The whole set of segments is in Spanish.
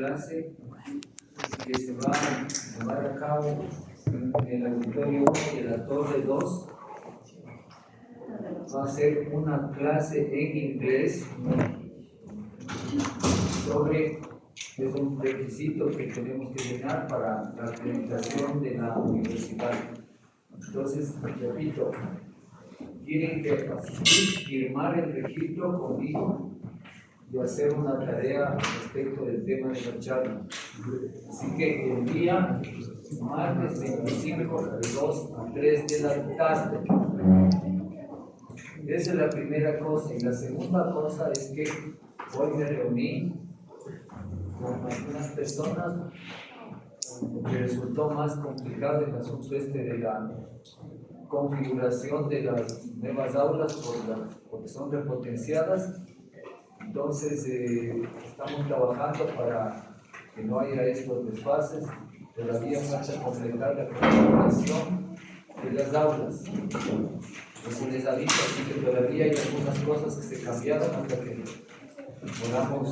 clase que se va a llevar a cabo en el auditorio 1 de la torre 2. Va a ser una clase en inglés sobre, es un requisito que tenemos que llenar para la acreditación de la universidad. Entonces, repito, tienen que asistir, firmar el registro conmigo y hacer una tarea respecto del tema de la charla. Así que el día martes 25 de 2 a 3 de la tarde. Esa es la primera cosa. Y la segunda cosa es que hoy me reuní con algunas personas porque resultó más complicado el asunto de la configuración de las nuevas aulas porque son repotenciadas. Entonces estamos trabajando para que no haya estos desfases. Todavía falta completar la configuración de las aulas. Eso les aviso, así que todavía hay algunas cosas que se cambiaron hasta que podamos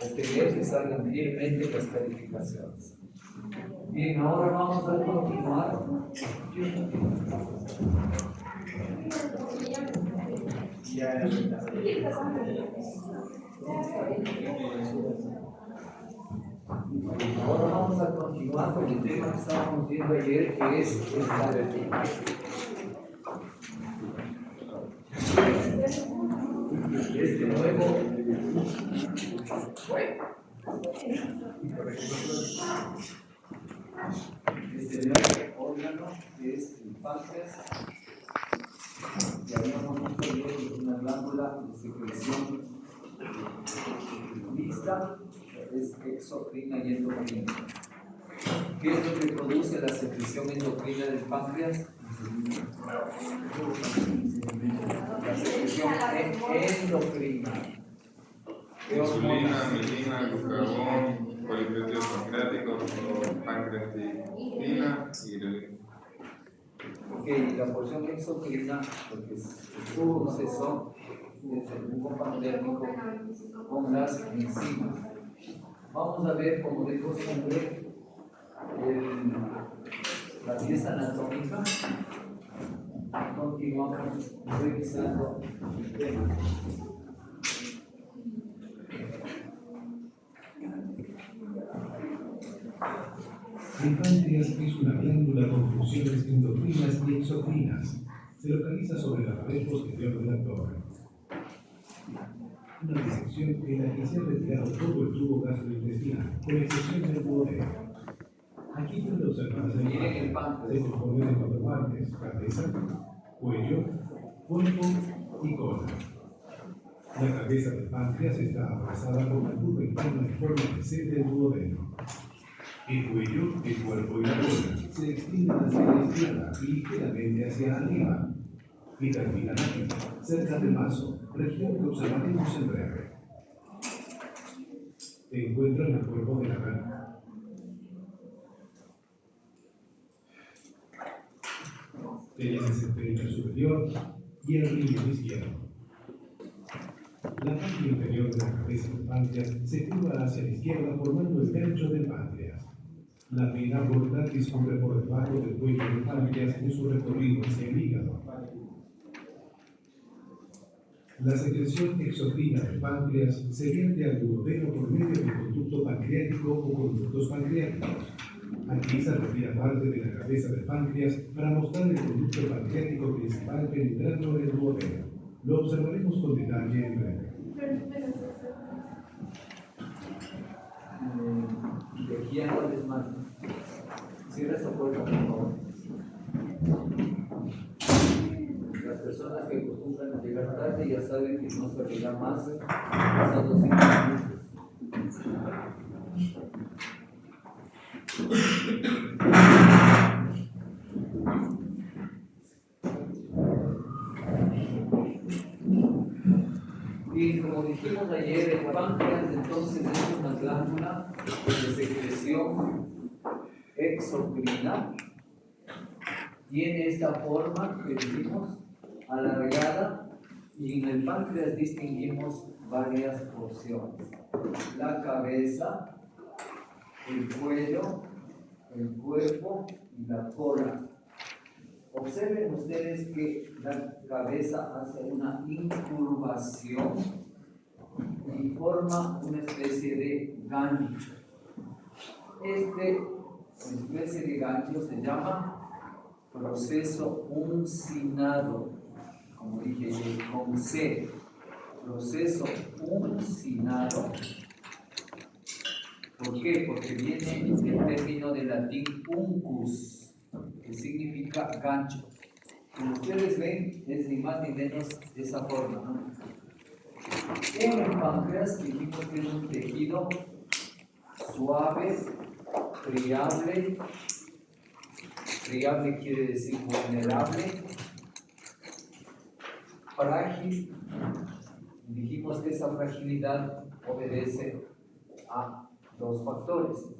obtener que salgan fielmente las calificaciones. Bien, ahora vamos a continuar. Ahora vamos a continuar con el tema que estábamos viendo ayer, que es esta vertical. Este nuevo órgano que es el páncreas, que habíamos visto ayer, una glándula de secreción mixta, es exocrina y endocrina. ¿Qué es lo que produce la secreción endocrina del páncreas? La secreción endocrina. Insulina, mielina, glucagón, polipéptidos pancreáticos, pancreatina y grelina. Ok, la porción exocrina, porque es un proceso de un pandémico con las enzimas. Vamos a ver, como de costumbre, la pieza anatómica. Continuamos revisando el tema. El páncreas es una glándula con funciones endocrinas y exocrinas. Se localiza sobre la pared posterior del abdomen. Una disección en la que se ha retirado todo el tubo gastrointestinal, con excepción del duodeno. Aquí puede observarse el páncreas. Se compone de 4 partes: cabeza, cuello, cuerpo y cola. La cabeza del páncreas está abrazada por la curva interna en forma de C del duodeno. El cuello, el cuerpo y la cola se extienden hacia la izquierda y ligeramente hacia arriba, y terminan aquí, cerca del vaso, región que observaremos en breve. Se encuentra en el cuerpo de la rana. Tenemos el perímetro superior y el riñón izquierdo. La parte inferior de la cabeza del páncreas se curva hacia la izquierda formando el gancho del páncreas. La vena portal discurre por debajo del cuello del páncreas en su recorrido hacia el hígado. La secreción exocrina del páncreas se vierte al duodeno por medio del conducto pancreático o conductos pancreáticos. Aquí se retira parte de la cabeza del páncreas para mostrar el conducto pancreático principal penetrando en el duodeno. Lo observaremos con detalle en breve. De aquí a no más. Cierra esta puerta, por favor. Las personas que acostumbran a llegar tarde ya saben que no se arregla más pasados 5 minutos. Y como dijimos ayer, el páncreas entonces es una glándula de secreción exocrina. Tiene esta forma que dijimos alargada, y en el páncreas distinguimos varias porciones: la cabeza, el cuello, el cuerpo y la cola. Observen ustedes que la cabeza hace una incurvación y forma una especie de gancho. Una especie de gancho se llama proceso uncinado, como dije con C, proceso uncinado. ¿Por qué? Porque viene del término de latín uncus, que significa gancho. Como ustedes ven, es ni más ni menos de esa forma, ¿no? En el páncreas dijimos que es un tejido suave, friable. Friable quiere decir vulnerable, frágil. Dijimos que esa fragilidad obedece a dos factores.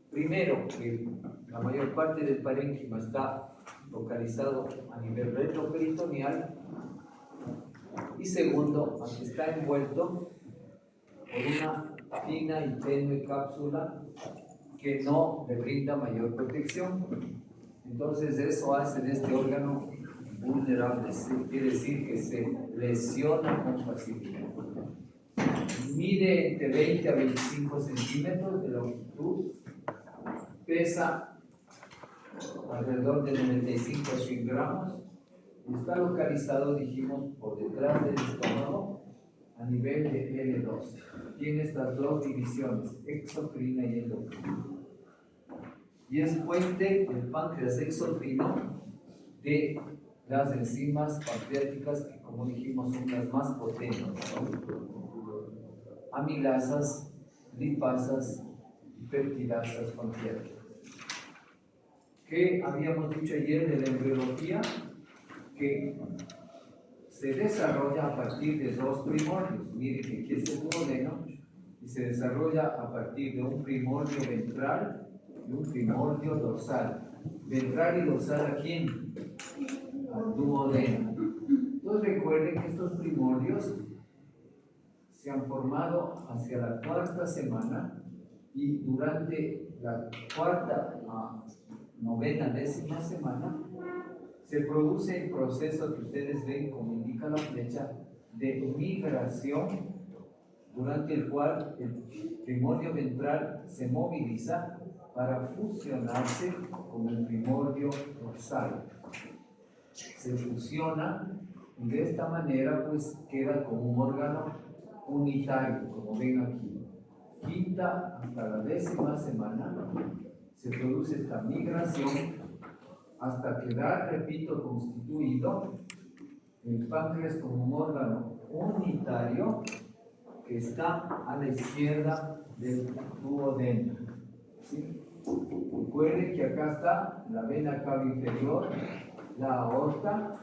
Primero, que la mayor parte del parénquima está localizado a nivel retroperitoneal. Y segundo, a que está envuelto por una fina y tenue cápsula que no le brinda mayor protección. Entonces eso hace de este órgano vulnerable, quiere decir que se lesiona con facilidad. Mide entre 20 a 25 centímetros de longitud, pesa alrededor de 95 a 100 gramos y está localizado, dijimos, por detrás del estómago a nivel de L2. Tiene estas dos divisiones, exocrina y endocrina. Y es fuente del páncreas exocrino de las enzimas pancreáticas que, como dijimos, son las más potentes, ¿no? Amilasas, lipasas y peptidasas pancreáticas. ¿Qué habíamos dicho ayer de la embriología? Que se desarrolla a partir de dos primordios. Miren que aquí es el duodeno y se desarrolla a partir de un primordio ventral y un primordio dorsal. Ventral y dorsal, ¿a quién? Al duodeno. Entonces recuerden que estos primordios se han formado hacia la cuarta semana y durante la cuarta a novena, décima semana se produce el proceso que ustedes ven, como indica la flecha, de migración, durante el cual el primordio ventral se moviliza para fusionarse con el primordio dorsal. Se fusiona y de esta manera pues queda como un órgano unitario, como ven aquí. Quinta hasta la décima semana se produce esta migración hasta quedar, repito, constituido el páncreas como un órgano unitario que está a la izquierda del duodeno. ¿Sí? Recuerden que acá está la vena cava inferior, la aorta,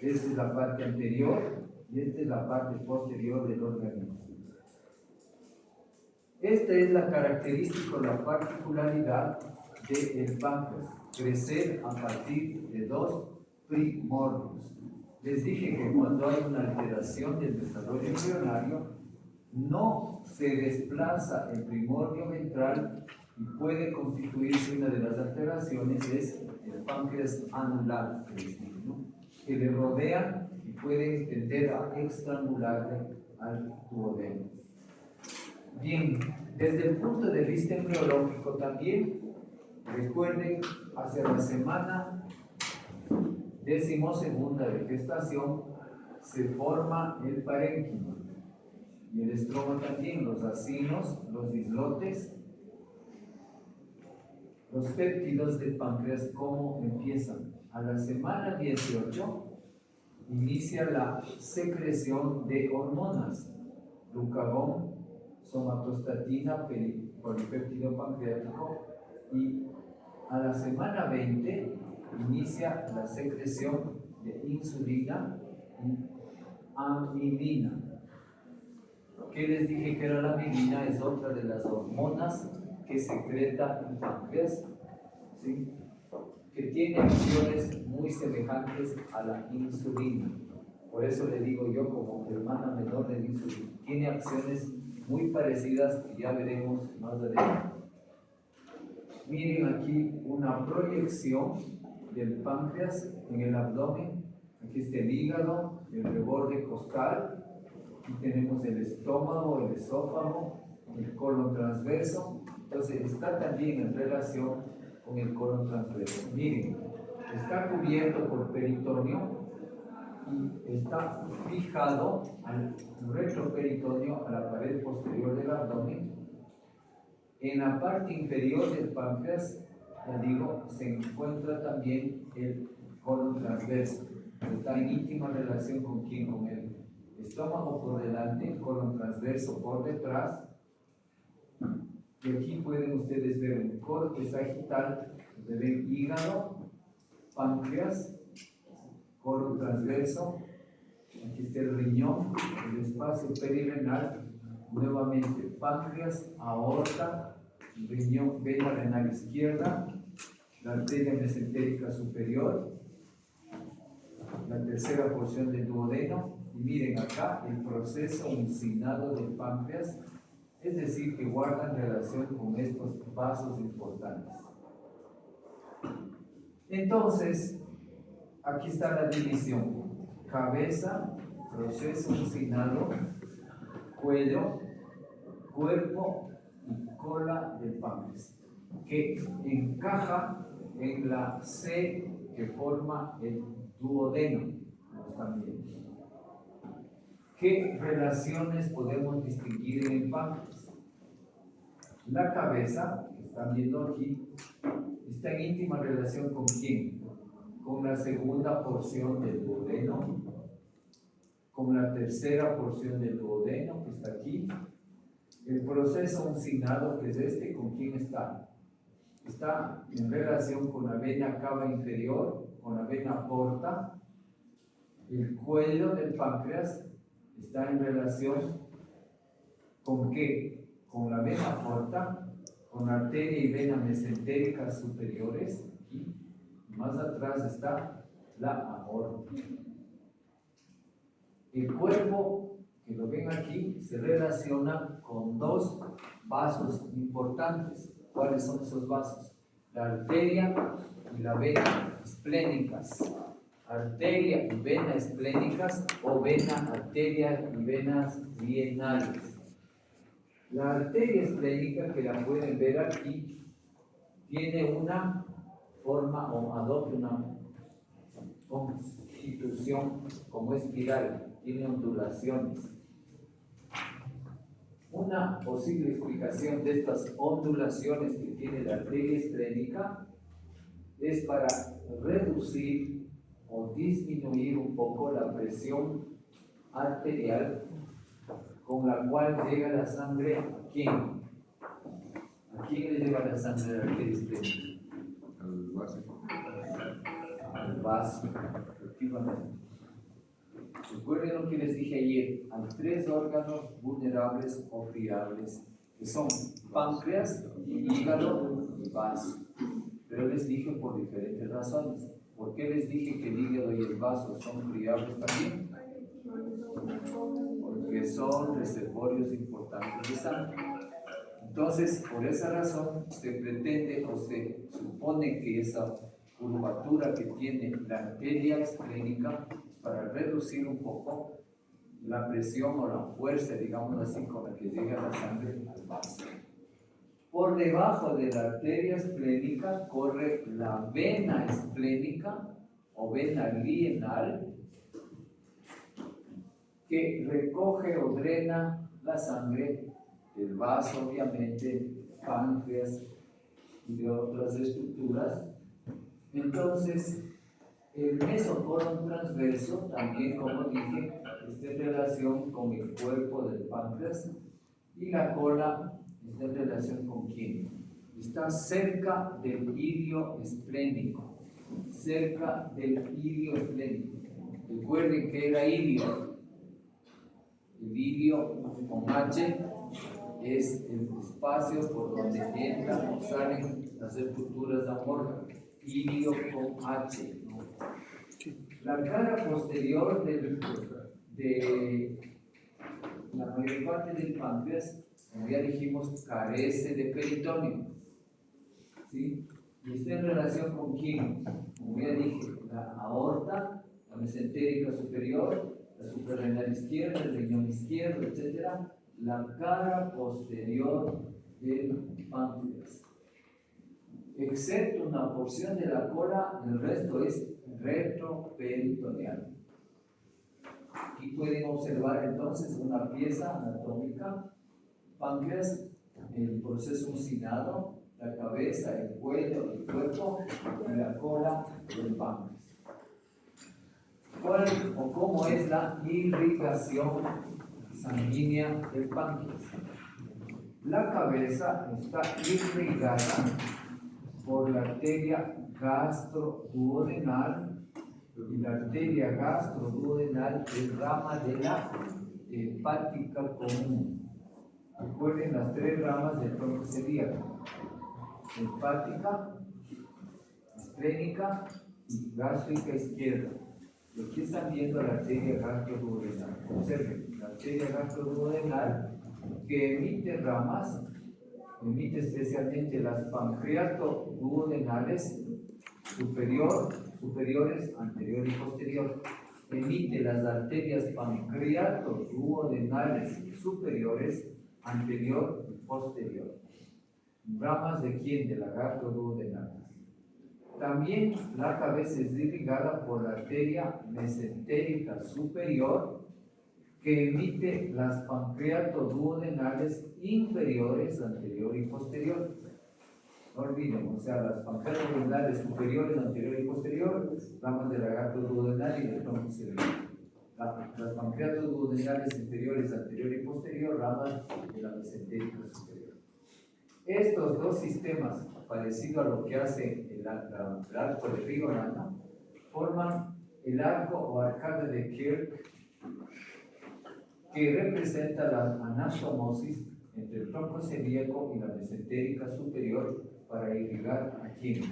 esta es la parte anterior y esta es la parte posterior del organismo. Esta es la característica o la particularidad del páncreas, crecer a partir de dos primordios. Les dije que cuando hay una alteración del desarrollo embrionario, no se desplaza el primordio ventral y puede constituirse una de las alteraciones, es el páncreas anular, que le rodea y puede tender a estrangularle al duodeno. Bien, desde el punto de vista embriológico también, recuerden, hacia la semana 12ª de gestación se forma el parénquima y el estroma también, los acinos, los islotes, los péptidos del páncreas. ¿Cómo empiezan? A la semana 18 inicia la secreción de hormonas, glucagón, somatostatina, polipéptido pancreático, y a la semana 20 inicia la secreción de insulina y amilina. ¿Qué les dije que era la amilina? Es otra de las hormonas que secreta el páncreas, ¿sí? Que tiene acciones muy semejantes a la insulina. Por Por eso le digo yo, como hermana menor de Jesús, tiene acciones muy parecidas que ya veremos más adelante. Miren aquí una proyección del páncreas en el abdomen. Aquí está el hígado, el reborde costal. Aquí tenemos el estómago, el esófago, el colon transverso. Entonces está también en relación con el colon transverso. Miren, está cubierto por peritoneo y está fijado al retroperitoneo, a la pared posterior del abdomen. En la parte inferior del páncreas, ya digo, se encuentra también el colon transverso. Está en íntima relación con quién, con el estómago por delante, el colon transverso por detrás. Y aquí pueden ustedes ver un corte sagital, donde ven hígado, páncreas, colon transverso. Aquí está el riñón, el espacio perirenal, nuevamente páncreas, aorta, riñón, vena renal izquierda, la arteria mesentérica superior, la tercera porción del duodeno. Y miren acá el proceso uncinado del páncreas, es decir, que guardan relación con estos vasos importantes. Entonces, aquí está la división: cabeza, proceso uncinado, cuello, cuerpo y cola del páncreas, que encaja en la C que forma el duodeno. También, ¿qué relaciones podemos distinguir en el páncreas? La cabeza, que están viendo aquí, está en íntima relación ¿con quién? Con la segunda porción del duodeno, con la tercera porción del duodeno, que está aquí. El proceso uncinado, que es este, ¿con quién está? Está en relación con la vena cava inferior, con la vena porta. El cuello del páncreas está en relación ¿con qué? Con la vena porta, con la arteria y vena mesentéricas superiores. Aquí, más atrás está la aorta. El cuerpo, que lo ven aquí, se relaciona con dos vasos importantes. ¿Cuáles son esos vasos? La arteria y la vena esplénicas. Arteria y vena esplénicas o vena, arteria y venas bienales. La arteria esplénica, que la pueden ver aquí, tiene una forma o adopta una constitución como espiral, tiene ondulaciones. Una posible explicación de estas ondulaciones que tiene la arteria esplénica es para reducir o disminuir un poco la presión arterial con la cual llega la sangre ¿a quién? ¿A quién le lleva la sangre de la arteria esplénica? Al base. Al vaso, efectivamente. Recuerden lo que les dije ayer: hay tres órganos vulnerables o friables, que son páncreas, hígado y vaso. Pero les dije por diferentes razones. ¿Por qué les dije que el hígado y el vaso son friables también? Porque son reservorios importantes de sangre. Entonces, por esa razón, se pretende o se supone que esa curvatura que tiene la arteria esplénica es para reducir un poco la presión o la fuerza, digamos así, con la que llega la sangre al vaso. Por debajo de la arteria esplénica corre la vena esplénica o vena lienal, que recoge o drena la sangre del vaso, obviamente, páncreas y de otras estructuras. Entonces, el mesocolon transverso también, como dije, está en relación con el cuerpo del páncreas, y la cola está en relación con quién. Está cerca del ilio esplénico, cerca del ilio esplénico. Recuerden que era ilio. El ilio con H es el espacio por donde entran o salen las estructuras amorfas. Ilio con H. La cara posterior de la mayor parte del páncreas, como ya dijimos, carece de peritoneo. ¿Sí? Y está en relación con quién, como ya dije, la aorta, la mesentérica superior, la suprarrenal izquierda, el riñón izquierdo, etc. La cara posterior del páncreas. Excepto una porción de la cola, el resto es retroperitoneal. Aquí pueden observar entonces una pieza anatómica, páncreas, el proceso uncinado, la cabeza, el cuello, el cuerpo y la cola del páncreas. ¿Cuál o cómo es la irrigación sanguínea del páncreas? La cabeza está irrigada por la arteria gastroduodenal, y la arteria gastroduodenal es rama de la hepática común. Recuerden las tres ramas del tronco celíaco: hepática, esplénica y gástrica izquierda. Y aquí están viendo la arteria gastroduodenal. Observen, la arteria gastroduodenal que emite ramas, emite especialmente las pancreatoduodenales superiores, anterior y posterior. Emite las arterias pancreatoduodenales superiores, anterior y posterior. ¿Ramas de quién? De la gastroduodenal. También la cabeza es irrigada por la arteria mesentérica superior, que emite las pancreatoduodenales inferiores, anterior y posterior. No olviden, o sea, las pancreatoduodenales superiores, anterior y posterior, ramas de la gastroduodenal y del tronco cerebral. Las pancreatoduodenales inferiores, anterior y posterior, ramas de la mesentérica superior. Estos dos sistemas, parecido a lo que hace el arco de Río-Lana, forman el arco o arcada de Kirk, que representa la anastomosis entre el tronco celíaco y la mesentérica superior para irrigar a quién?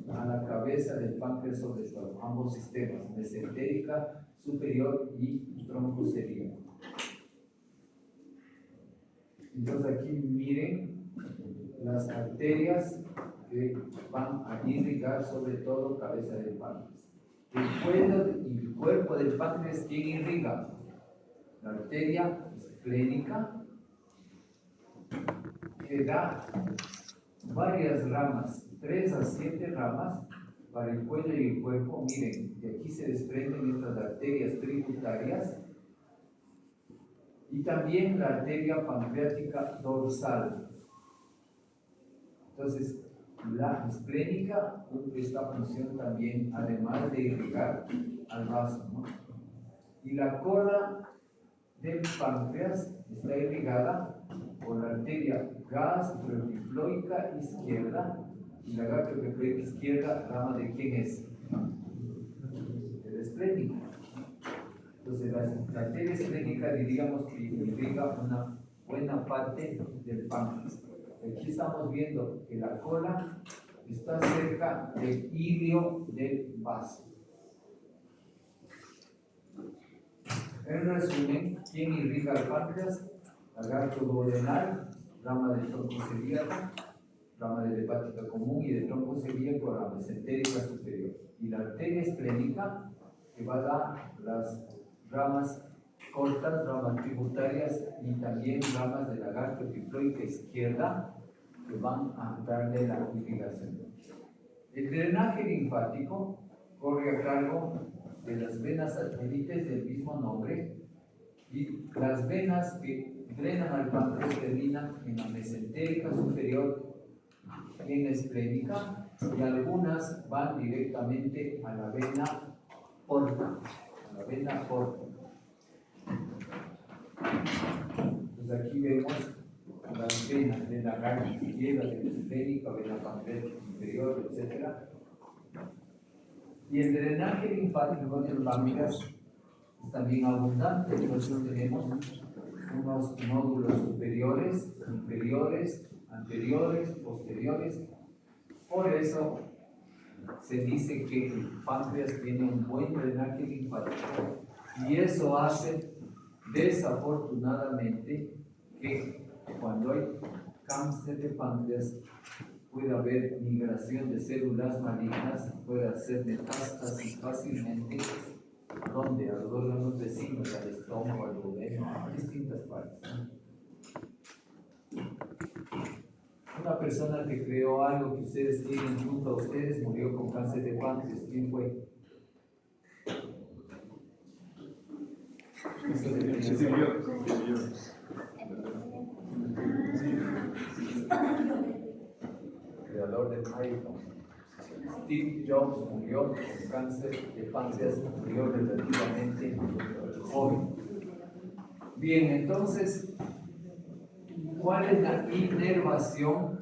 A la cabeza del páncreas, sobre todo, ambos sistemas, mesentérica superior y tronco celíaco. Entonces aquí miren las arterias que van a irrigar sobre todo cabeza del páncreas. El cuello y el cuerpo del páncreas, ¿quién irriga? La arteria esplénica, que da varias ramas, 3 a 7 ramas para el cuello y el cuerpo. Miren, de aquí se desprenden estas arterias tributarias y también la arteria pancreática dorsal. Entonces, la esplénica cumple esta función también, además de irrigar al vaso, ¿no? Y la cola del páncreas está irrigada por la arteria gastroepifloica izquierda, y la gastroepifloica izquierda, rama de quién es? De la esplénica. Entonces la arteria esplénica, diríamos que irriga una buena parte del páncreas. Aquí estamos viendo que la cola está cerca del ilio del vaso. En resumen, ¿quién irriga el páncreas? La gastroduodenal, rama del tronco celíaco, rama de la hepática común, y del tronco celíaco, la mesentérica superior. Y la arteria esplénica, que va a dar las ramas cortas, ramas tributarias y también ramas de la gastroepifloica izquierda, que van a darle la irrigación. El drenaje linfático corre a cargo de las venas satélites del mismo nombre, y las venas que drenan al páncreas terminan en la mesentérica superior, en la esplénica, y algunas van directamente a la vena porta. Entonces aquí vemos las venas de la garganta izquierda, de la esplénica, vena pancreática inferior, etc. Y el drenaje linfático del páncreas es también abundante. Entonces tenemos unos nódulos superiores, inferiores, anteriores, posteriores. Por eso se dice que el páncreas tiene un buen drenaje linfático y eso hace desafortunadamente que cuando hay cáncer de páncreas puede haber migración de células malignas, puede hacer metástasis fácilmente, donde a los órganos vecinos, al estómago, al duodeno, a distintas partes. Una persona que creó algo que ustedes tienen junto a ustedes murió con cáncer de páncreas. ¿Quién fue? Creador del iPhone. Steve Jobs murió con cáncer de páncreas, murió relativamente joven. Bien, entonces, ¿cuál es la inervación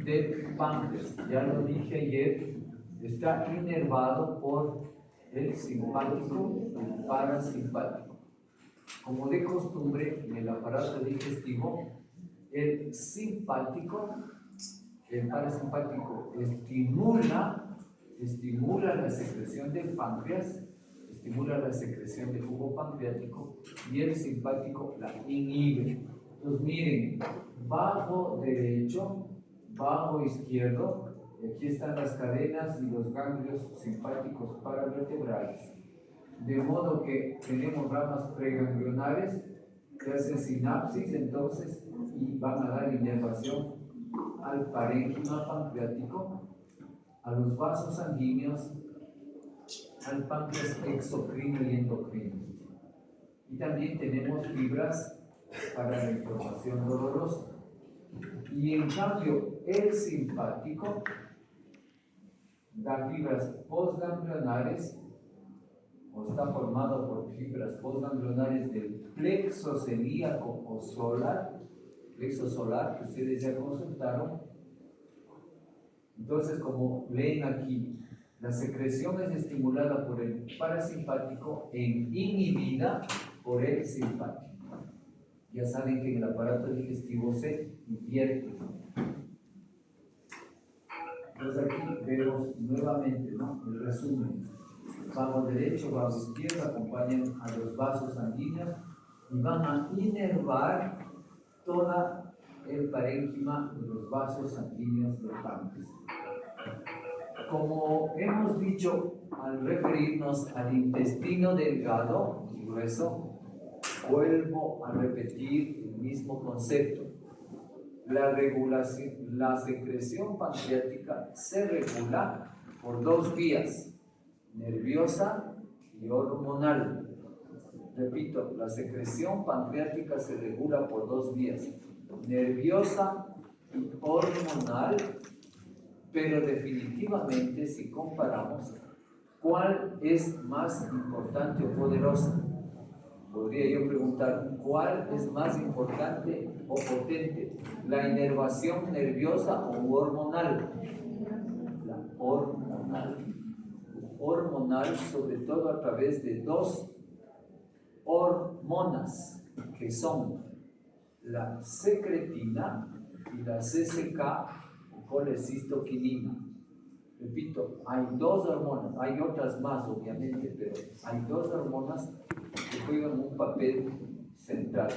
del páncreas? Ya lo dije ayer, está inervado por el simpático y el parasimpático. Como de costumbre, en el aparato digestivo, el simpático, el parasimpático estimula la secreción del páncreas, estimula la secreción de jugo pancreático y el simpático la inhibe. Entonces miren, bajo derecho, bajo izquierdo, aquí están las cadenas y los ganglios simpáticos paravertebrales. De modo que tenemos ramas preganglionares que hacen sinapsis entonces y van a dar inervación al parénquima pancreático, a los vasos sanguíneos, al páncreas exocrino y endocrino. Y también tenemos fibras para la información dolorosa. Y en cambio, el simpático da fibras postganglionares, o está formado por fibras postganglionares del plexo celíaco o solar, plexo solar que ustedes ya consultaron. Entonces, como leen aquí, la secreción es estimulada por el parasimpático e inhibida por el simpático. Ya saben que en el aparato digestivo se invierte. Entonces aquí vemos nuevamente, ¿no?, el resumen. Vago derecho, vago izquierdo acompañan a los vasos sanguíneos y van a inervar toda el parénquima de los vasos sanguíneos del páncreas. Como hemos dicho al referirnos al intestino delgado y grueso, vuelvo a repetir el mismo concepto. La secreción pancreática se regula por dos vías, nerviosa y hormonal. Repito, la secreción pancreática se regula por dos vías, nerviosa y hormonal, pero definitivamente si comparamos, ¿cuál es más importante o poderosa? Podría yo preguntar, ¿cuál es más importante o potente? ¿La inervación nerviosa o hormonal? La hormonal. Hormonal, sobre todo a través de dos hormonas, que son la secretina y la CCK, colecistoquinina. Repito, hay dos hormonas, hay otras más obviamente, pero hay dos hormonas que juegan un papel central.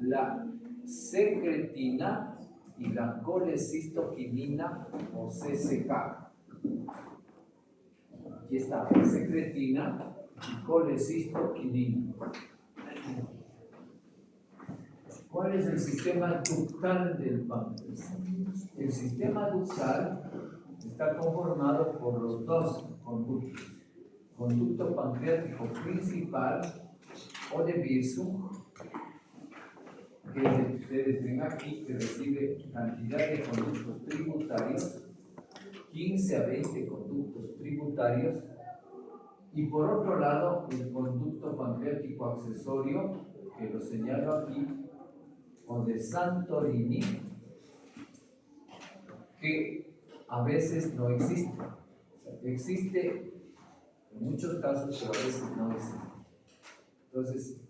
La secretina y la colecistoquinina o CCK. Aquí está, secretina y colecistoquinina. ¿Cuál es el sistema ductal del páncreas? El sistema ductal está conformado por los dos conductos. Conducto pancreático principal o de Wirsung, que es el que ustedes ven aquí, que recibe cantidad de conductos tributarios, 15 a 20 conductos tributarios, y por otro lado el conducto pancreático accesorio, que lo señalo aquí, o de Santorini, que a veces no existe. Existe en muchos casos, pero a veces no existe. Entonces,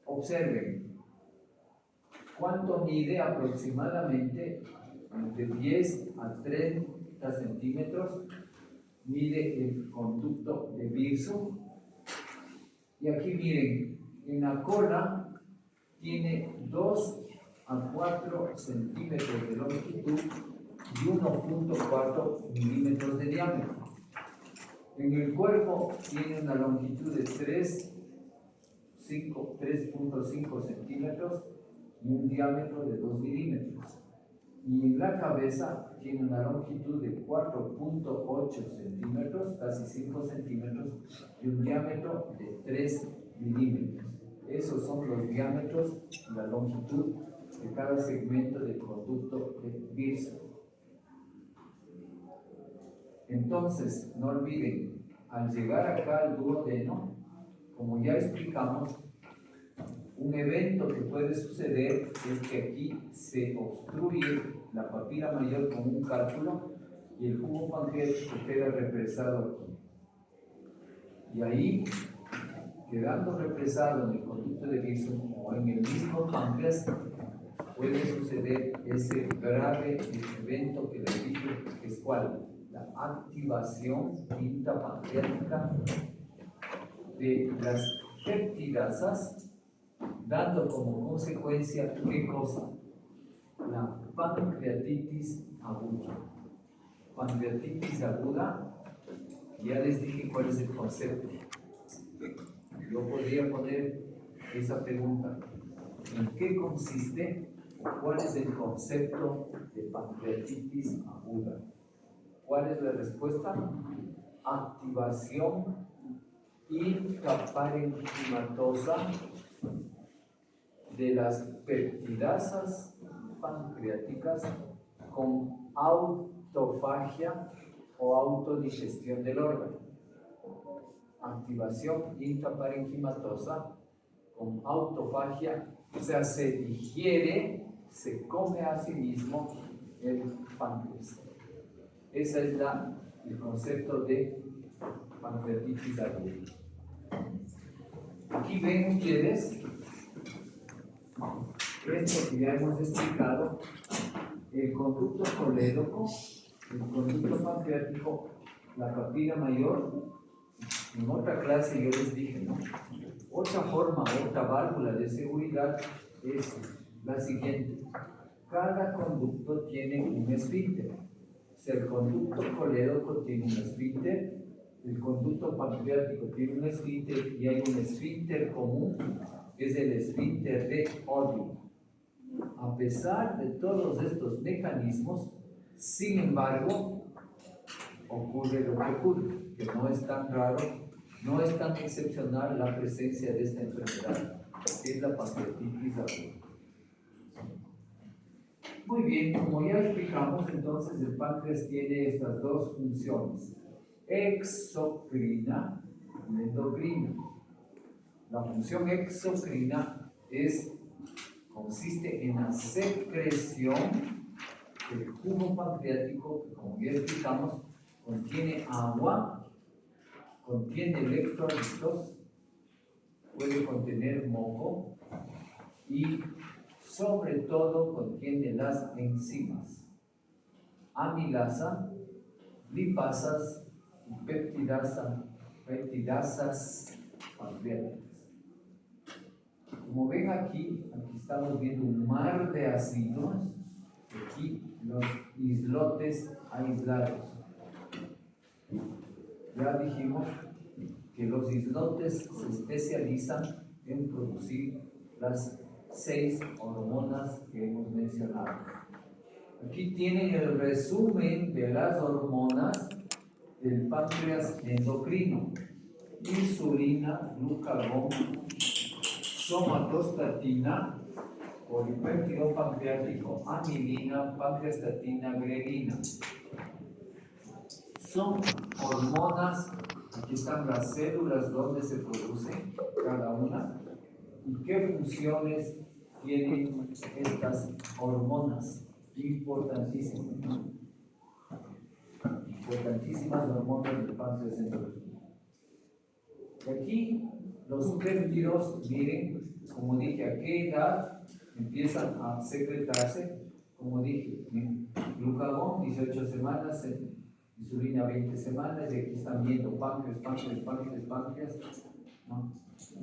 observen cuánto mide aproximadamente entre 10 a 30 centímetros, mide el conducto de Birso. Y aquí miren, en la cola tiene 2 a 4 centímetros de longitud y 1.4 milímetros de diámetro. En el cuerpo tiene una longitud de 3.5 centímetros y un diámetro de 2 milímetros. Y en la cabeza tiene una longitud de 4.8 centímetros, casi 5 centímetros, y un diámetro de 3 milímetros. Esos son los diámetros y la longitud de cada segmento del conducto de Birso. Entonces, no olviden, al llegar acá al duodeno, como ya explicamos, un evento que puede suceder es que aquí se obstruye la papila mayor con un cálculo y el cubo pancreático queda represado aquí. Y ahí, quedando represado en el conducto de Birso o en el mismo páncreas, puede suceder ese grave evento que les dije, que es ¿cuál? La activación intrapancreática de las peptidasas, dando como consecuencia, ¿qué cosa? La pancreatitis aguda. Pancreatitis aguda, ya les dije cuál es el concepto. Yo podría poner esa pregunta: ¿en qué consiste o cuál es el concepto de pancreatitis aguda? ¿Cuál es la respuesta? Activación intraparenquimatosa de las peptidasas pancreáticas con autofagia o autodigestión del órgano. Activación intraparenquimatosa con autofagia, o sea, se digiere, se come a sí mismo el páncreas. Ese es el concepto de pancreatitis aguda. Aquí ven ustedes esto que ya hemos explicado: el conducto colédoco, el conducto pancreático, la papila mayor. En otra clase yo les dije, ¿no? Otra forma, otra válvula de seguridad es la siguiente: cada conducto tiene un esfínter. O sea, el conducto colédoco tiene un esfínter, el conducto pancreático tiene un esfínter y hay un esfínter común, que es el esfínter de Oddi. A pesar de todos estos mecanismos, sin embargo, ocurre lo que ocurre, que no es tan raro, no es tan excepcional la presencia de esta enfermedad, que es la pancreatitis aguda. Muy bien, como ya explicamos, entonces el páncreas tiene estas dos funciones: exocrina y endocrina. La función exocrina consiste en la secreción del jugo pancreático, que, como ya explicamos, contiene agua, contiene electrolitos, puede contener moco y sobre todo contiene las enzimas amilasa, lipasas y peptidasas pancreáticas. Como ven aquí estamos viendo un mar de ácidos, aquí los islotes aislados. Ya dijimos que los islotes se especializan en producir las 6 hormonas que hemos mencionado. Aquí tienen el resumen de las hormonas del páncreas endocrino: insulina, glucagón, somatostatina, polipéptido pancreático, amilina, pancreastatina, grelina. Son hormonas. Aquí están las células donde se producen cada una y qué funciones tienen estas hormonas. Importantísimas hormonas del páncreas endocrino. Y aquí los péptidos, miren, como dije, a qué edad empiezan a secretarse. como dije, glucagón 18 semanas, insulina 20 semanas, y aquí están viendo páncreas, ¿no?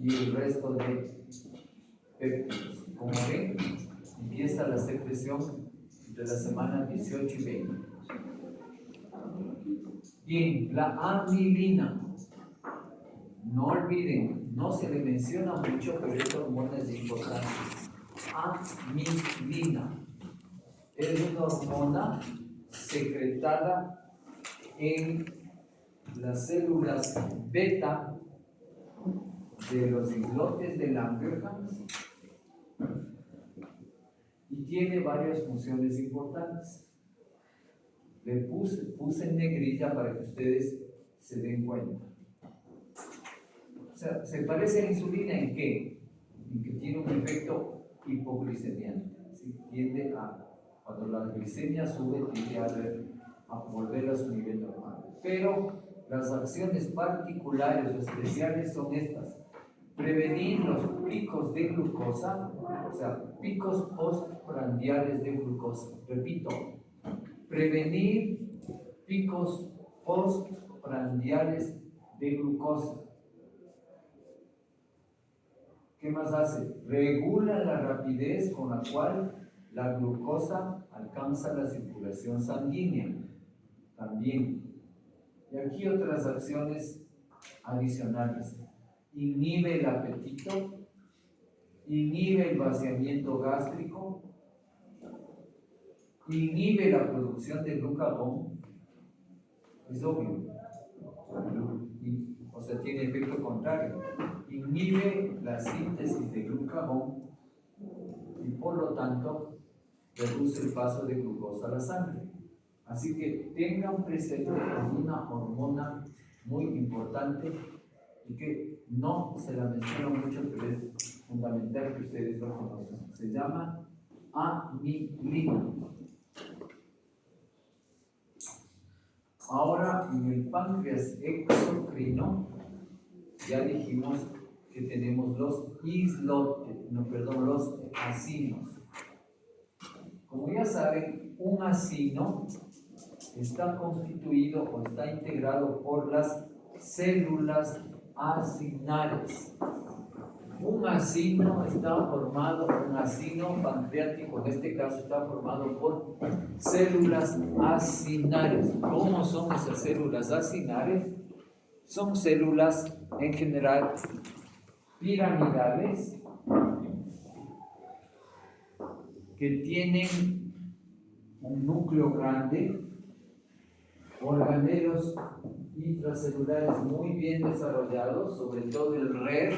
Y el resto de péptidos. Como ven, empieza la secreción de las semanas 18 y 20. Bien, la amilina. No olviden, no se le menciona mucho, pero esta hormona es importante. Amilina es una hormona secretada en las células beta de los islotes de Langerhans y tiene varias funciones importantes. Le puse en negrilla para que ustedes se den cuenta. O sea, ¿se parece a la insulina en qué? En que tiene un efecto hipoglicemiante. ¿Sí? Tiende a, cuando la glicemia sube, tiende a volver a su nivel normal. Pero las acciones particulares o especiales son estas: prevenir los picos de glucosa, o sea, picos postprandiales de glucosa. Repito, prevenir picos postprandiales de glucosa. ¿Qué más hace? Regula la rapidez con la cual la glucosa alcanza la circulación sanguínea. También. Y aquí otras acciones adicionales. Inhibe el apetito, inhibe el vaciamiento gástrico, inhibe la producción de glucagón. Es obvio. O sea, tiene efecto contrario. Inhibe la síntesis de glucagón y por lo tanto reduce el paso de glucosa a la sangre. Así que tengan presente una hormona muy importante y que no se la menciono mucho, pero es fundamental que ustedes lo conozcan. Se llama amilina. Ahora, en el páncreas exocrino, ya dijimos que tenemos los los acinos. Como ya saben, un acino está constituido o está integrado por las células acinares. Un acino pancreático, en este caso, está formado por células acinares. ¿Cómo son esas células acinares? Son células en general piramidales que tienen un núcleo grande, organelos intracelulares muy bien desarrollados, sobre todo el RER,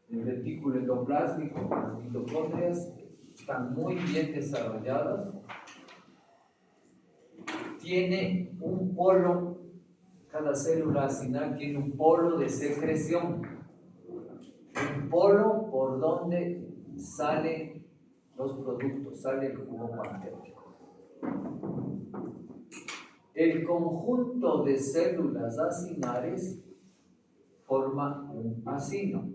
el retículo endoplásmico, las mitocondrias están muy bien desarrolladas. Tiene un polo, cada célula acinar tiene un polo de secreción, un polo por donde salen los productos, sale el jugo pancreático. El conjunto de células acinares forma un acino.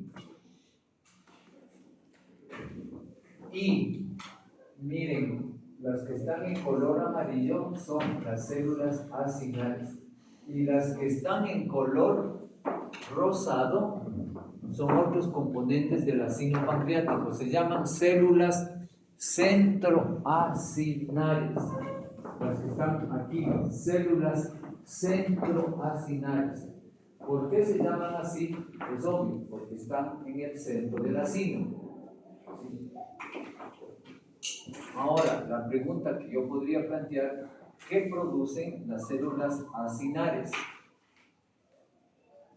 Y miren, las que están en color amarillo son las células acinares y las que están en color rosado son otros componentes del acino pancreático. Se llaman células centroacinares. Las que están aquí, células centroacinares. ¿Por qué se llaman así? Es obvio, porque están en el centro del acino. Ahora, la pregunta que yo podría plantear: ¿qué producen las células acinares?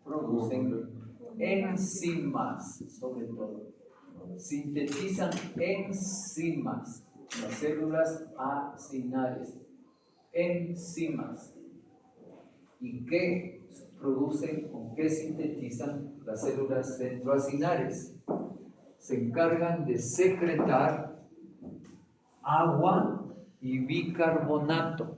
Producen enzimas, sobre todo. Sintetizan enzimas, las células acinares. Enzimas. ¿Y qué producen o qué sintetizan las células centroacinares? Se encargan de secretar agua y bicarbonato.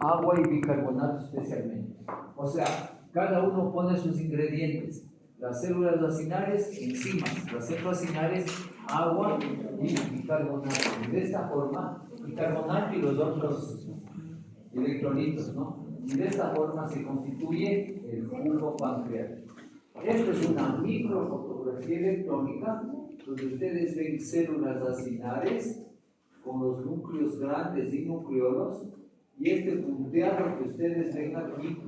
Agua y bicarbonato especialmente. O sea, cada uno pone sus ingredientes. Las células acinares, enzimas. Las centroacinares, agua y bicarbonato. Y de esta forma, bicarbonato y los otros electrolitos, ¿no? Y de esta forma se constituye el jugo pancreático. Esto es una microfotografía electrónica donde ustedes ven células acinares con los núcleos grandes y nucleolos, y este punteado que ustedes ven aquí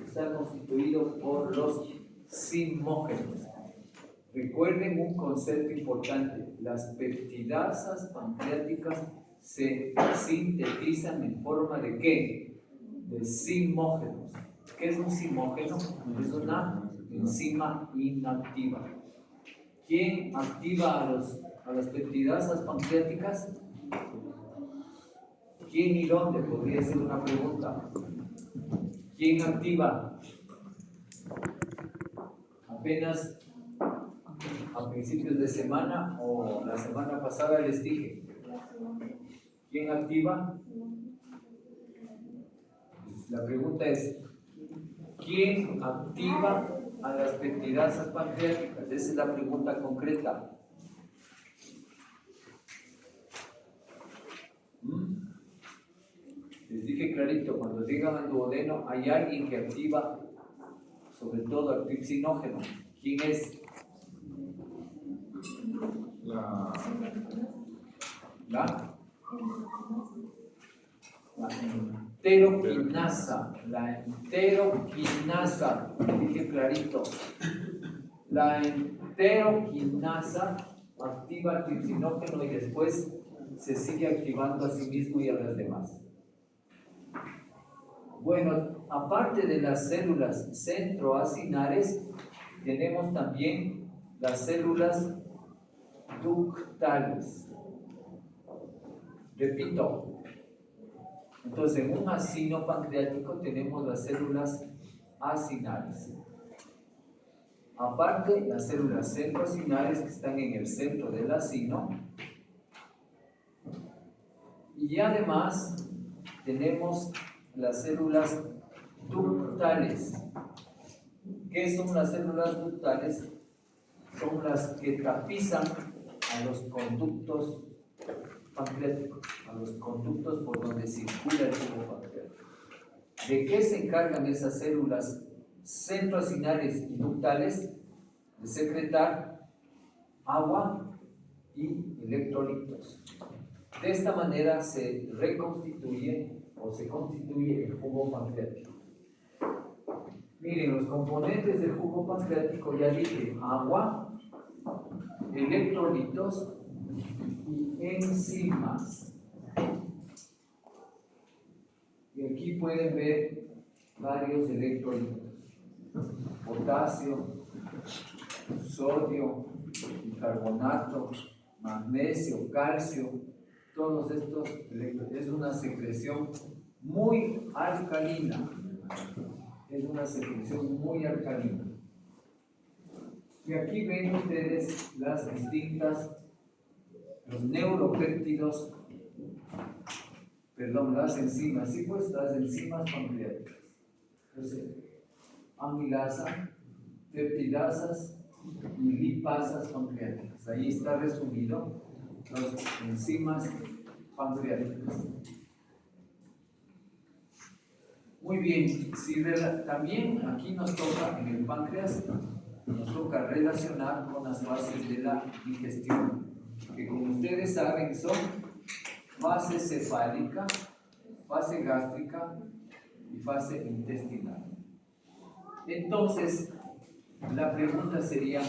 está constituido por los simógenos. Recuerden un concepto importante: las peptidasas pancreáticas se sintetizan en forma de ¿qué? De simógenos. ¿Qué es un simógeno? Es una enzima inactiva. ¿Quién activa a las peptidasas pancreáticas? ¿Quién y dónde? Podría ser una pregunta. ¿Quién activa? Apenas a principios de semana o la semana pasada les dije. ¿Quién activa? La pregunta es, ¿quién activa a las peptidasas pancreáticas? Esa es la pregunta concreta. Les dije clarito, cuando llegan al duodeno hay alguien que activa, sobre todo al tripsinógeno. ¿Quién es? La enteroquinasa. La enteroquinasa. Dije clarito. La enteroquinasa activa el tripsinógeno y después se sigue activando a sí mismo y a las demás. Bueno, aparte de las células centroacinares, tenemos también las células ductales. Repito, entonces en un acino pancreático tenemos las células acinares. Aparte, las células centroacinares que están en el centro del acino. Y además tenemos las células ductales. ¿Qué son las células ductales? Son las que tapizan a los conductos pancreáticos, a los conductos por donde circula el jugo pancreático. ¿De qué se encargan esas células centroacinares y ductales? De secretar agua y electrolitos. De esta manera se reconstituye o se constituye el jugo pancreático. Miren, los componentes del jugo pancreático ya dije: agua, electrolitos y enzimas. Y aquí pueden ver varios electrolitos: potasio, sodio, bicarbonato, magnesio, calcio. Todos estos electrolitos. Es una secreción muy alcalina. Es una secreción muy alcalina. Y aquí ven ustedes las distintas, los neuropéptidos, las enzimas, sí, pues las enzimas pancreáticas. Entonces, amilasa, peptidasas y lipasas pancreáticas. Ahí está resumido las enzimas pancreáticas. Muy bien, si también aquí nos toca, en el páncreas, nos toca relacionar con las fases de la digestión, que como ustedes saben son fase cefálica, fase gástrica y fase intestinal. Entonces, la pregunta sería: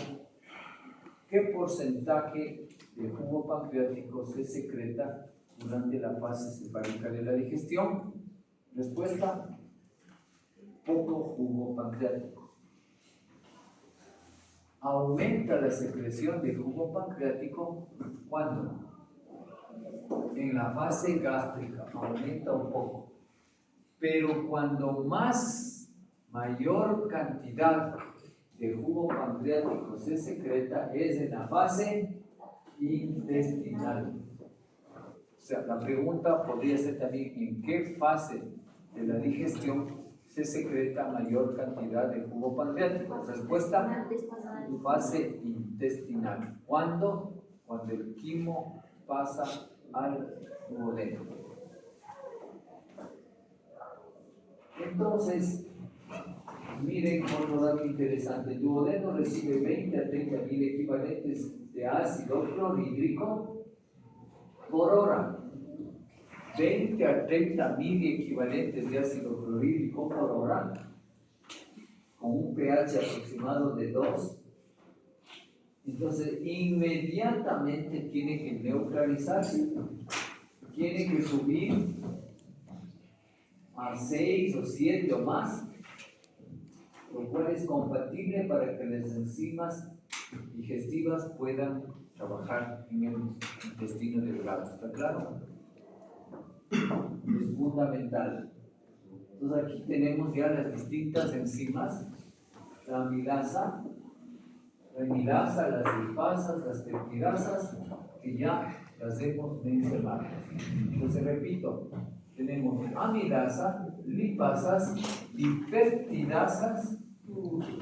¿qué porcentaje de jugo pancreático se secreta durante la fase cefálica de la digestión? Respuesta: poco jugo pancreático. Aumenta la secreción de jugo pancreático ¿cuándo? En la fase gástrica, aumenta un poco. Pero cuando mayor cantidad de jugo pancreático se secreta es en la fase intestinal. O sea, la pregunta podría ser también: ¿en qué fase de la digestión se secreta mayor cantidad de jugo pancreático? Respuesta: fase intestinal. ¿Cuándo? cuando el quimo pasa al duodeno. Entonces, miren otro dato interesante. El duodeno recibe 20 a 30 mil equivalentes de ácido clorhídrico por hora. 20 a 30 mil equivalentes de ácido clorhídrico por hora, con un pH aproximado de 2. Entonces, inmediatamente tiene que neutralizarse, tiene que subir a 6 o 7 o más, lo cual es compatible para que las enzimas digestivas puedan trabajar en el intestino delgado. ¿Está claro? Es fundamental. Entonces aquí tenemos ya las distintas enzimas, la amilasa, las lipasas, las peptidasas, que ya las hemos mencionado. Entonces repito, tenemos amilasa, lipasas y peptidasas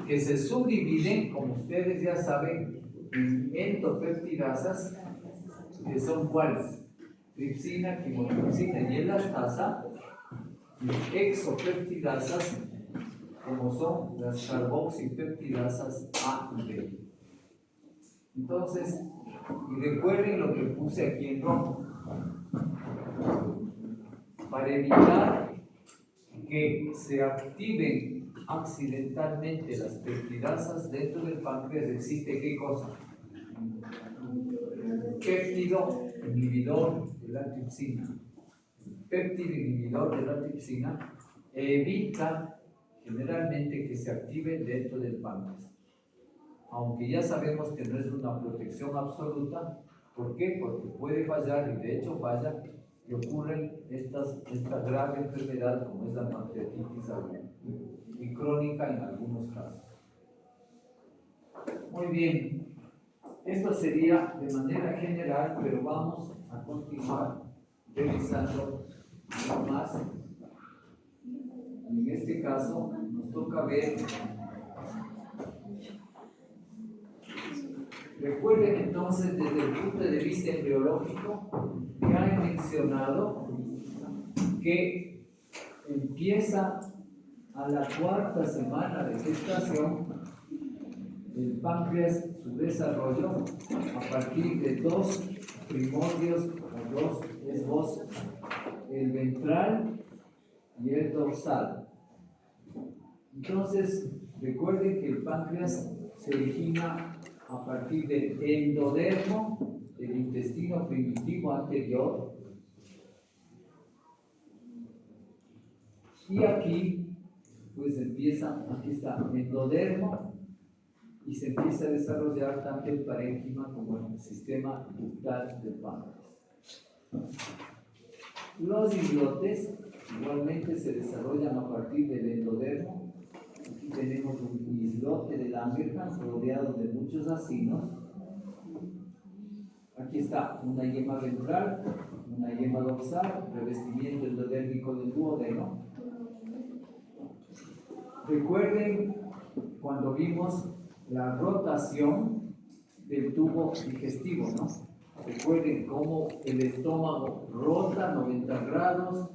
que se subdividen, como ustedes ya saben, en endopeptidasas, que son cuáles: tripsina, quimotripsina y elastasa, y exopeptidasas, como son las carboxipeptidasas A y B. Entonces, y recuerden lo que puse aquí en rojo. Para evitar que se activen accidentalmente las peptidasas dentro del páncreas, existe ¿qué cosa? Péptido inhibidor de la tripsina. Péptido inhibidor de la tripsina evita generalmente que se active dentro del páncreas. Aunque ya sabemos que no es una protección absoluta. ¿Por qué? Porque puede fallar, y de hecho falla, y ocurren esta grave enfermedad como es la pancreatitis aguda y crónica en algunos casos. Muy bien, esto sería de manera general, pero vamos a continuar revisando más. En este caso nos toca ver. Recuerden entonces, desde el punto de vista embriológico, ya he mencionado que empieza a la 4ª semana de gestación el páncreas su desarrollo a partir de 2 primordios o 2 esbozos, el ventral y el dorsal. Entonces, recuerden que el páncreas se origina a partir del endodermo, del intestino primitivo anterior, y aquí pues empieza, aquí está endodermo, y se empieza a desarrollar tanto el parénquima como el sistema ductal del páncreas. Los islotes igualmente se desarrollan a partir del endodermo. Aquí tenemos un islote de Langerhans rodeado de muchos acinos. Aquí está una yema ventral, una yema dorsal, revestimiento endodérmico del duodeno. Recuerden cuando vimos la rotación del tubo digestivo, ¿no? Recuerden cómo el estómago rota 90 grados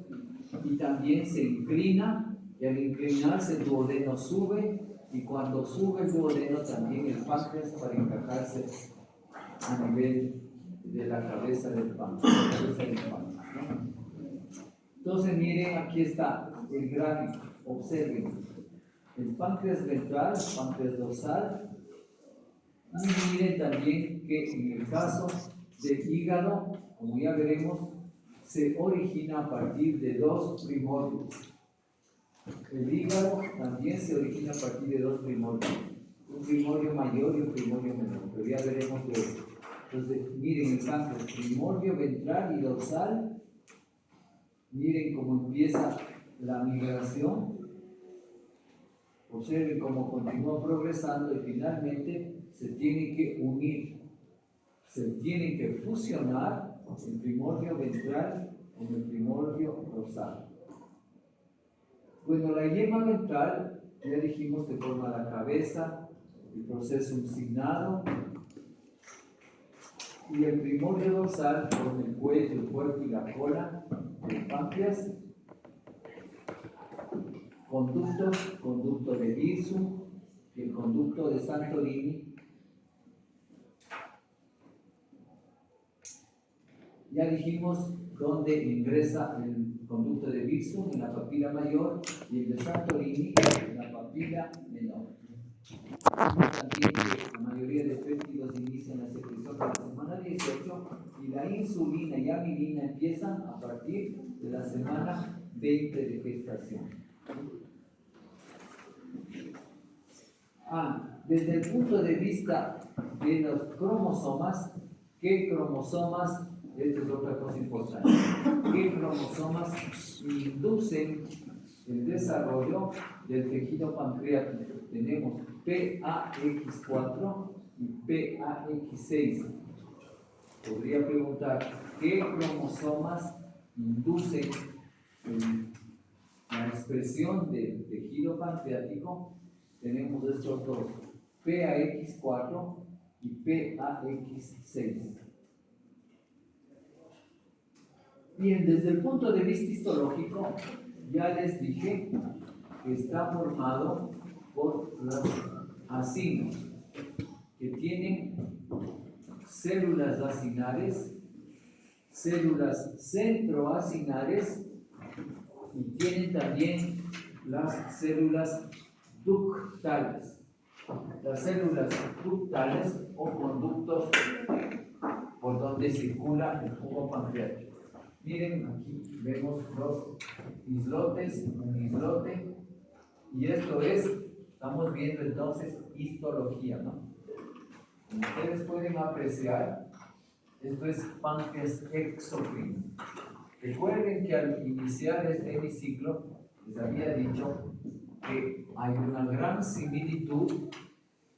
y también se inclina, y al inclinarse el duodeno sube, y cuando sube el duodeno también el páncreas para encajarse a nivel de la cabeza del páncreas, ¿no? Entonces miren, aquí está el gráfico, observen el páncreas ventral, el páncreas dorsal, y miren también que en el caso del hígado, como ya veremos, se origina a partir de 2 primordios. El hígado también se origina a partir de 2 primordios, un primordio mayor y un primordio menor, pero ya veremos de eso. Entonces, miren el páncreas, primordio ventral y dorsal, miren cómo empieza la migración, observen cómo continúa progresando y finalmente se tiene que unir, se tiene que fusionar el primordio ventral con el primordio dorsal. Bueno, la yema ventral, ya dijimos que forma la cabeza, el proceso uncinado, y el primordio dorsal con el cuello, el cuerpo y la cola del páncreas. Conducto de Virsu, el conducto de Santorini. Ya dijimos dónde ingresa el conducto de Virsu, en la papila mayor, y el de Santorini en la papila menor. También que la mayoría de péptidos inician la secreción de la semana 18 y la insulina y amilina empiezan a partir de la semana 20 de gestación. Desde el punto de vista de los cromosomas, ¿qué cromosomas? Esta es otra cosa importante. ¿Qué cromosomas inducen el desarrollo del tejido pancreático? Tenemos PAX4 y PAX6. Podría preguntar, ¿qué cromosomas inducen la expresión del tejido pancreático? Tenemos estos dos, PAX4 y PAX6. Bien, desde el punto de vista histológico, ya les dije que está formado por los acinos, que tienen células acinares, células centroacinares y tienen también las células ductales. Las células ductales o conductos por donde circula el jugo pancreático. Miren, aquí vemos dos islotes, un islote, y esto estamos viendo entonces histología, ¿no? Como ustedes pueden apreciar, esto es páncreas exocrino. Recuerden que al iniciar este hemiciclo les había dicho que hay una gran similitud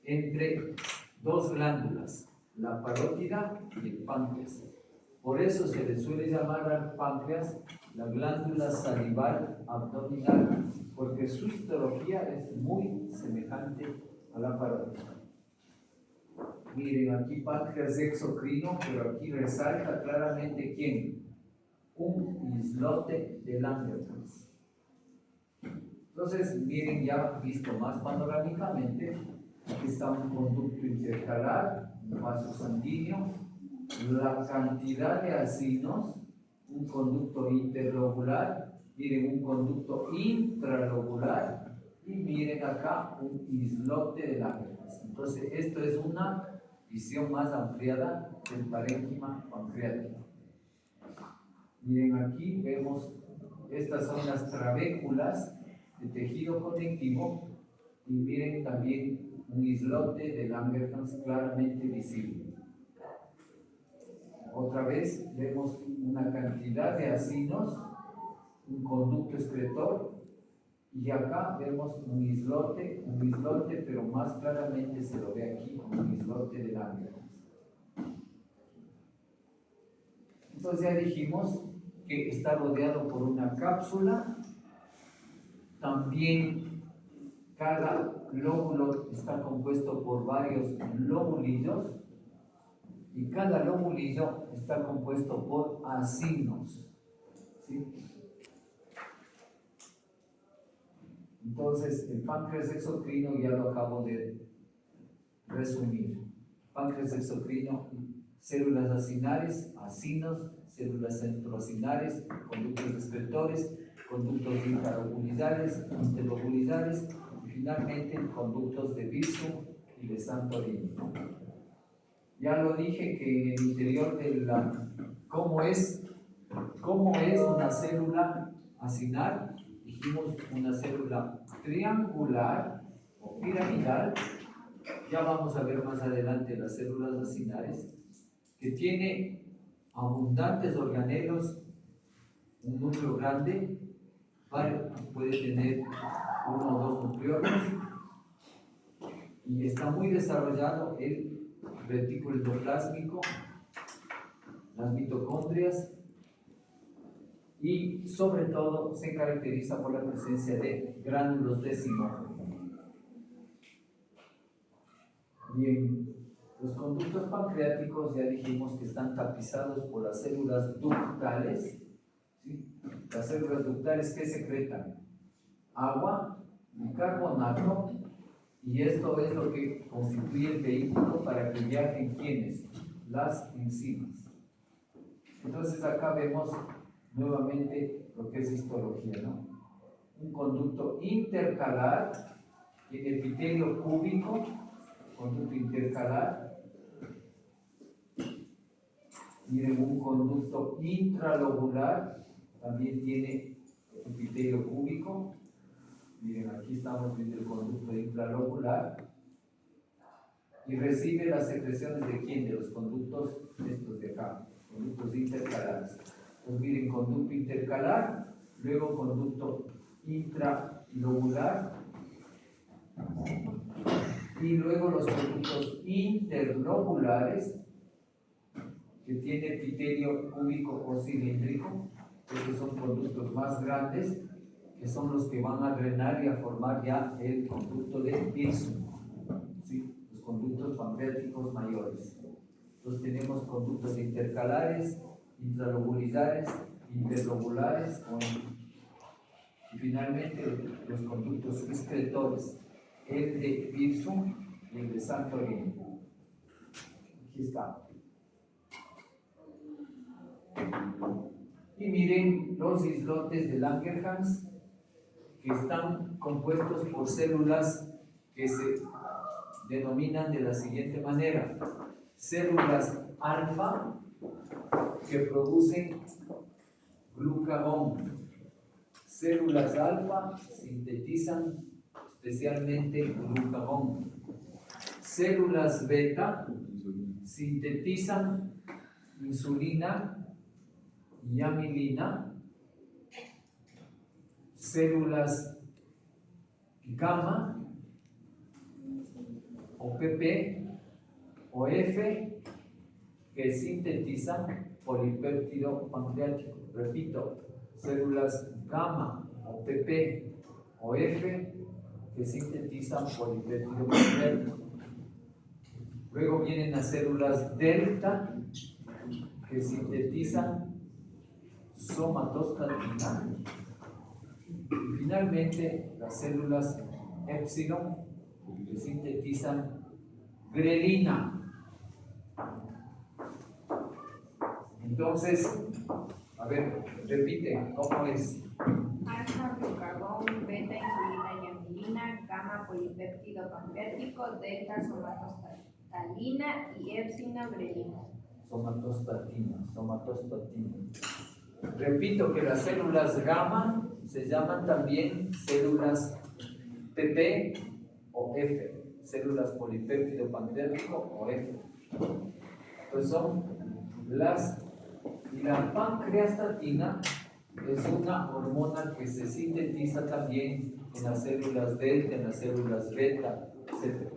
entre dos glándulas, la parótida y el páncreas. Por eso se le suele llamar al páncreas la glándula salival abdominal, porque su histología es muy semejante a la parótida. Miren, aquí páncreas exocrino, pero aquí resalta claramente ¿quién? Un islote de Langerhans. Entonces, miren, ya visto más panorámicamente, aquí está un conducto intercalar, un vaso sanguíneo, la cantidad de acinos, un conducto interlobular, miren, un conducto intralobular, y miren acá un islote de Langerhans. Entonces, esto es una visión más ampliada del parénquima pancreático. Miren, aquí vemos, estas son las trabéculas de tejido conectivo, y miren también un islote de Langerhans claramente visible. Otra vez vemos una cantidad de acinos, un conducto excretor, y acá vemos un islote, pero más claramente se lo ve aquí, un islote de Langerhans. Entonces ya dijimos que está rodeado por una cápsula. También cada lóbulo está compuesto por varios lobulillos, y cada lobulillo está compuesto por acinos, ¿sí? Entonces, el páncreas exocrino ya lo acabo de resumir. Páncreas exocrino, células acinares, acinos, células centroacinares, conductos excretores, conductos interlobulizares, y finalmente conductos de Virsu y de Santorini. Ya lo dije que en el interior de ¿cómo es una célula acinar? Dijimos una célula triangular o piramidal. Ya vamos a ver más adelante las células acinares, que tiene abundantes organelos, un núcleo grande, puede tener uno o dos nucleolos, y está muy desarrollado el retículo endoplásmico, las mitocondrias, y sobre todo se caracteriza por la presencia de gránulos decimógenos. Bien, Los conductos pancreáticos ya dijimos que están tapizados por las células ductales. ¿Sí? Las células ductales, ¿qué secretan? Agua, bicarbonato, y esto es lo que constituye el vehículo para que viajen ¿quiénes? Las enzimas. Entonces acá vemos nuevamente lo que es histología, ¿no? Un conducto intercalar, tiene epitelio cúbico, conducto intercalar. Miren, un conducto intralobular, también tiene epitelio cúbico. Miren, aquí estamos viendo el conducto intralobular. Y recibe las secreciones de quién? De los conductos estos de acá, conductos intercalares. Pues miren, conducto intercalar, luego conducto intralobular, y luego los conductos interlobulares, que tiene epitelio cúbico o cilíndrico. Estos son conductos más grandes, que son los que van a drenar y a formar ya el conducto de Pearson, ¿sí? Los conductos pancreáticos mayores. Entonces tenemos conductos intercalares, intralobulares, interlobulares, y finalmente los conductos excretores, el de Pearson y el de Santorini. Aquí está. Y miren los islotes de Langerhans, que están compuestos por células que se denominan de la siguiente manera: células alfa, que producen glucagón. Células alfa sintetizan especialmente glucagón. Células beta sintetizan insulina y amilina. Células gamma o PP o F, que sintetizan polipéptido pancreático. Repito, células gamma o PP o F, que sintetizan polipéptido pancreático. Luego vienen las células delta, que sintetizan somatostatina. Y finalmente las células epsilon, que sintetizan grelina. Entonces, a ver, repite, ¿cómo es? Alfa, glucagón, beta, insulina y amilina, gamma, polipéptido pancreático, delta, somatostatina y epsilon, grelina. Somatostatina. Repito que las células gamma se llaman también células PP o F, células polipéptido pancreático o F. Pues son y la pancreastatina es una hormona que se sintetiza también en las células delta, en las células beta, etc.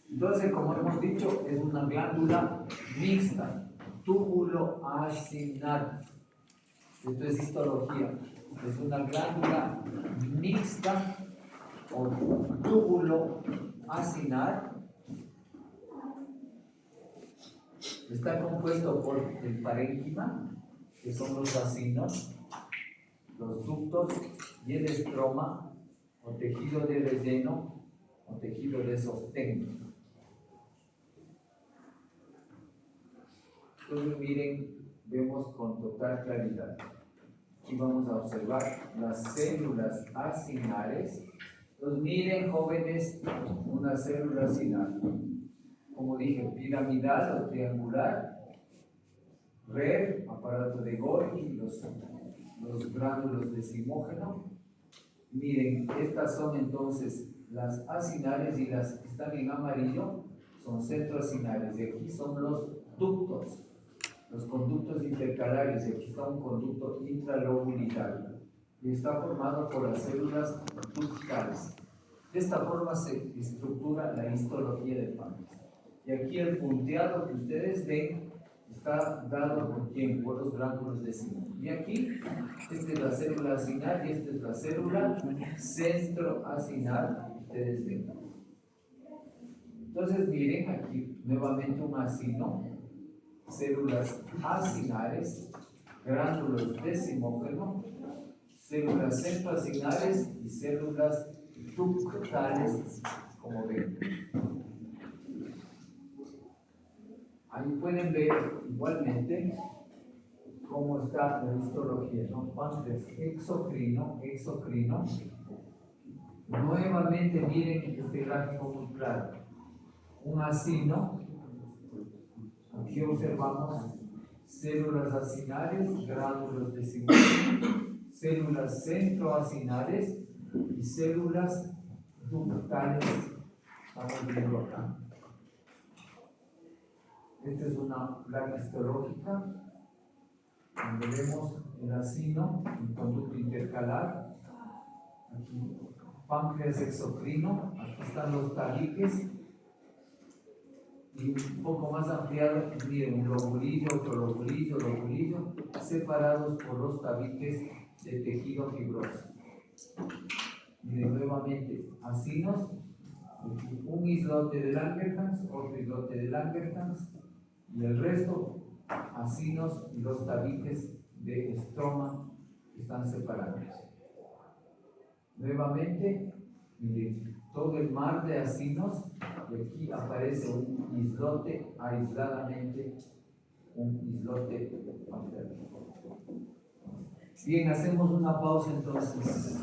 Entonces, como hemos dicho, es una glándula mixta, túbulo acinar. Esto es histología. Es una glándula mixta o túbulo acinar. Está compuesto por el parénquima, que son los acinos, los ductos y el estroma, o tejido de relleno, o tejido de sostén. Entonces miren, vemos con total claridad. Aquí vamos a observar las células acinares. Entonces miren, jóvenes, una célula acinar, como dije, piramidal o triangular, red, aparato de Golgi, los gránulos de zimógeno. Miren, estas son entonces las acinares, y las que están en amarillo son centroacinares, y aquí son los ductos, los conductos intercalares, y aquí está un conducto intralobular, y está formado por las células ductales. De esta forma se estructura la histología del páncreas. Y aquí el punteado que ustedes ven está dado por quién, por los gránulos de zimógeno. Y aquí, esta es la célula acinar y esta es la célula centroacinar, ustedes ven. Entonces miren aquí nuevamente un acino, células acinares, gránulos de Simógeno, células centroacinares y células ductales, como ven. Ahí pueden ver igualmente cómo está la histología, ¿no? Páncreas exocrino. Nuevamente miren este gráfico muy claro. Un acino, aquí observamos células acinares, gránulos de Simógeno, células centroacinares y células ductales. Estamos viendo acá. Esta es una placa histológica donde vemos el acino, el conducto intercalar, aquí páncreas exocrino, aquí están los tabiques y un poco más ampliado, miren, un lobulillo, otro lobulillo, separados por los tabiques de tejido fibroso. Miren nuevamente, acinos, un islote de Langerhans, otro islote de Langerhans, y el resto, acinos y los tabiques de estroma que están separados. Nuevamente, miren, todo el mar de acinos, y aquí aparece un islote aisladamente, un islote paterno. Bien, hacemos una pausa entonces.